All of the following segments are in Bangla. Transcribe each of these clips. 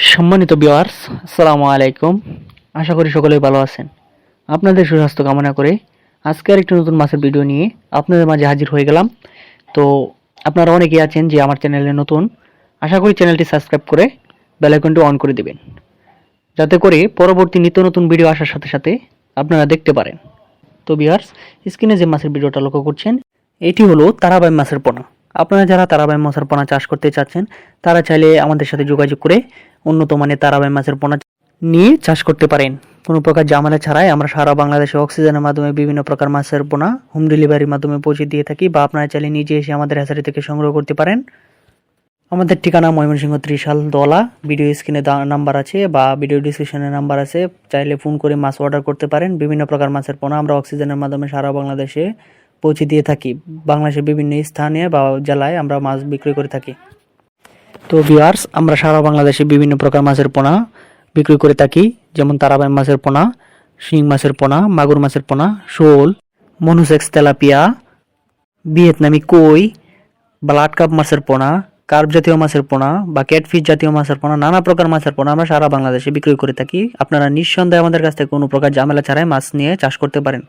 সম্মানিত ভিউয়ার্স, আসসালামু আলাইকুম। আশা করি সকলেই ভালো আছেন। আপনাদের সুস্বাস্থ্য কামনা করে আজকে আরেকটি নতুন মাছের ভিডিও নিয়ে আপনাদের মাঝে হাজির হয়ে গেলাম। তো আপনারা অনেকেই আছেন যে আমার চ্যানেলে নতুন। আশা করি চ্যানেলটি সাবস্ক্রাইব করে বেল আইকনটি অন করে দিবেন, যাতে করে পরবর্তী নিত্য নতুন ভিডিও আসার সাথে সাথে আপনারা দেখতে পারেন। তো ভিউয়ার্স, স্ক্রিনে যে মাছের ভিডিওটা লক্ষ্য করছেন, এটি হলো তারাবাই মাছের পোনা। আপনারা যারা তারাবাই মাছের পোনা চাষ করতে চাচ্ছেন, তারা চাইলে আমাদের সাথে যোগাযোগ করে উন্নত মানের তারাবাই মাছের পোনা নিয়ে চাষ করতে পারেন। কোনো প্রকার ঝামেলা ছাড়াই আমরা সারা বাংলাদেশে অক্সিজেনের মাধ্যমে বিভিন্ন প্রকার মাছের পোনা হোম ডেলিভারির মাধ্যমে পৌঁছে দিয়ে থাকি, বা আপনারা চাইলে নিজে এসে আমাদের হ্যাচারি থেকে সংগ্রহ করতে পারেন। আমাদের ঠিকানা ময়মনসিংহ ত্রিশাল দলা। ভিডিও স্ক্রিনে নাম্বার আছে বা ভিডিও ডিসক্রিপশনে নাম্বার আছে, চাইলে ফোন করে মাছ অর্ডার করতে পারেন। বিভিন্ন প্রকার মাছের পোনা আমরা অক্সিজেনের মাধ্যমে সারা বাংলাদেশে পৌঁছে দিয়ে থাকি। বাংলাদেশের বিভিন্ন স্থানে বা জেলায় আমরা মাছ বিক্রি করে থাকি। তো ভিউয়ার্স, আমরা সারা বাংলাদেশে বিভিন্ন প্রকার মাছের পোনা বিক্রি করে থাকি, যেমন তারাবাই মাছের পোনা, শিং মাছের পোনা, মাগুর মাছের পোনা, শোল, মনুসেক্স তেলাপিয়া, ভিয়েতনামি কই, ব্লাড কাপ মাছের পোনা, কার্প জাতীয় মাছের পোনা বা ক্যাটফিশ জাতীয় মাছের পোনা, নানা প্রকার মাছের পোনা আমরা সারা বাংলাদেশে বিক্রি করে থাকি। আপনারা নিঃসন্দেহে আমাদের কাছ থেকে কোনো প্রকার ঝামেলা ছাড়াই মাছ নিয়ে চাষ করতে পারেন।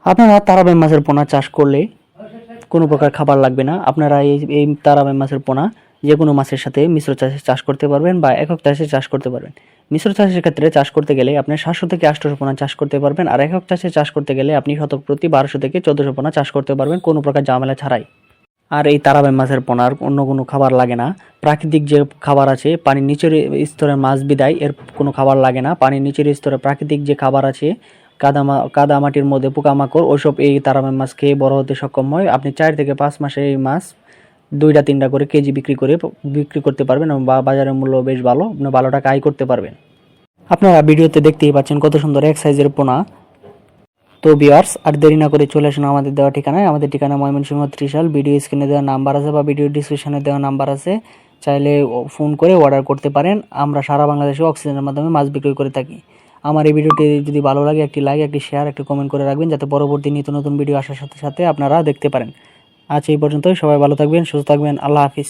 আপনারা তারাবাই মাছের পোনা চাষ করলে কোনো প্রকার খাবার লাগবে না। আপনারা এই তারাবাই মাছের পোনা যে কোনো মাছের সাথে মিশ্র চাষে চাষ করতে পারবেন বা একক চাষে চাষ করতে পারবেন। মিশ্র চাষের ক্ষেত্রে চাষ করতে গেলে আপনি 700 থেকে 800 পোনা চাষ করতে পারবেন, আর একক চাষে চাষ করতে গেলে আপনি শতক প্রতি 1200 থেকে 1400 পোনা চাষ করতে পারবেন কোনো প্রকার ঝামেলা ছাড়াই। আর এই তারাবাই মাছের পোনার অন্য কোনো খাবার লাগে না। প্রাকৃতিক যে খাবার আছে, পানির নিচের স্তরের মাছ বিদায় এর কোনো খাবার লাগে না। পানির নিচের স্তরে প্রাকৃতিক যে খাবার আছে, কাদা মাটির মধ্যে পোকামাকড়, ওইসব এই তারাবাই মাছ খেয়ে বড় হতে সক্ষম হয়। আপনি 4 থেকে 5 মাসে এই মাছ 2-3টা করে কেজি বিক্রি করতে পারবেন, এবং বাজারের মূল্য বেশ ভালো, আপনি ভালো টাকা আয় করতে পারবেন। আপনারা ভিডিওতে দেখতেই পাচ্ছেন কত সুন্দর এক সাইজের পোনা। তো ভিউয়ার্স, আর দেরি না করে চলে আসুন আমাদের দেওয়া ঠিকানায়। আমাদের ঠিকানা ময়মনসিংহ ত্রিশাল। ভিডিও স্ক্রিনে দেওয়া নাম্বার আছে বা ভিডিও ডিসক্রিপশনে দেওয়া নাম্বার আছে, চাইলে ফোন করে অর্ডার করতে পারেন। আমরা সারা বাংলাদেশে অক্সিজেনের মাধ্যমে মাছ বিক্রি করে থাকি। আমার এই ভিডিওটি যদি ভালো লাগে, একটি লাইক, একটি শেয়ার, একটি কমেন্ট করে রাখবেন, যাতে পরবর্তী নিত্য নতুন ভিডিও আসার সাথে সাথে আপনারা দেখতে পারেন। আজ এই পর্যন্তই। সবাই ভালো থাকবেন, সুস্থ থাকবেন। আল্লাহ হাফিজ।